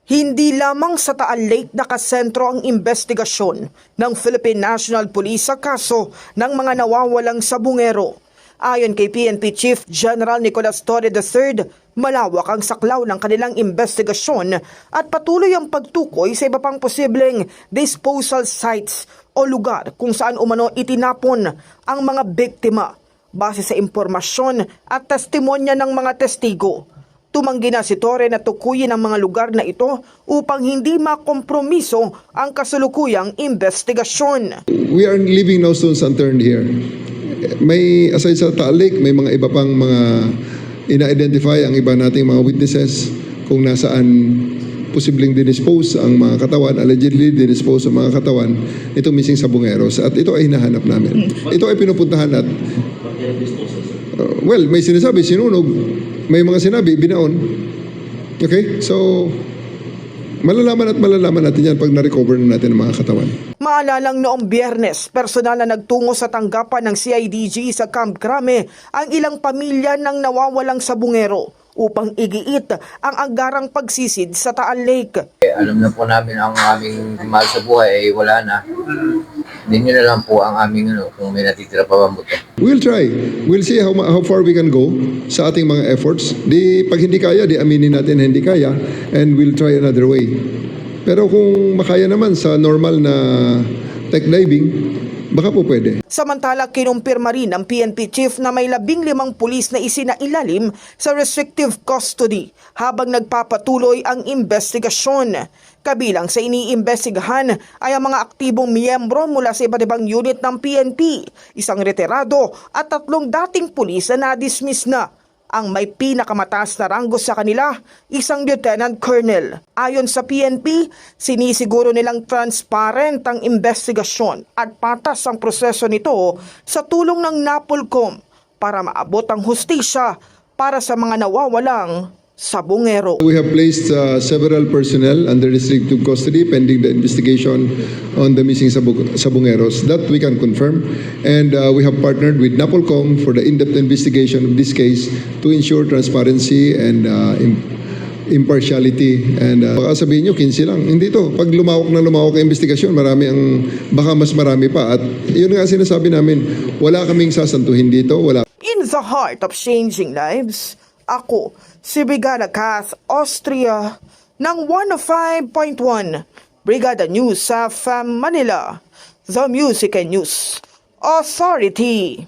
Hindi lamang sa Taal Lake nakasentro ang investigasyon ng Philippine National Police sa kaso ng mga nawawalang sabungero. Ayon kay PNP Chief General Nicolas Torre III, malawak ang saklaw ng kanilang investigasyon at patuloy ang pagtukoy sa iba pang posibleng disposal sites o lugar kung saan umano itinapon ang mga biktima base sa impormasyon at testimonya ng mga testigo. Tumanggi na si Torre na tukuyin ang mga lugar na ito upang hindi makompromiso ang kasalukuyang investigasyon. We are leaving no stones unturned here. May aside sa Taal Lake, may mga iba pang mga ina-identify ang iba nating mga witnesses kung nasaan posibleng dinispose ang mga katawan, allegedly dinispose ang mga katawan nito missing sabungeros. At ito ay hinahanap namin. Ito ay pinupuntahan at well, may sinasabi sinunog, may mga sinabi binaon. Okay? So malalaman natin yan pag na-recover na natin ang mga katawan. Maalalang noong Biyernes, personal na nagtungo sa tanggapan ng CIDG sa Camp Crame ang ilang pamilya ng nawawalang sabungero upang igiit ang agarang pagsisid sa Taal Lake. Alam na po namin ang aming mahal sa buhay ay wala na. Hindi nyo na lang po ang aming kung may natitira pa ba buto. We'll try. We'll see how far we can go sa ating mga efforts. Pag hindi kaya, aminin natin na hindi kaya and we'll try another way. Pero kung makaya naman sa normal na tech diving, baka po pwede. Samantala, kinumpirma rin ng PNP Chief na may 15 pulis na isinailalim sa restrictive custody habang nagpapatuloy ang investigasyon. Kabilang sa iniimbestigahan ay ang mga aktibong miyembro mula sa iba't ibang unit ng PNP, isang retirado at 3 dating pulis na na-dismiss na. Ang may pinakamataas na ranggo sa kanila, isang lieutenant colonel. Ayon sa PNP, sinisiguro nilang transparent ang investigasyon at patas ang proseso nito sa tulong ng NAPOLCOM para maabot ang hustisya para sa mga nawawalang sabungero. We have placed several personnel under restrictive custody pending the investigation on the missing sabungeros. That we can confirm. And we have partnered with NAPOLCOM for the in-depth investigation of this case to ensure transparency and impartiality. And baka sabihin nyo, 15 lang. Hindi to. Pag lumawak ang investigasyon, baka mas marami pa. At yun nga sinasabi namin, wala kaming sasantuhin dito. Wala. In the heart of changing lives, ako, si Brigada Kath Austria ng 105.1 Brigada News sa Manila, The Music and News Authority.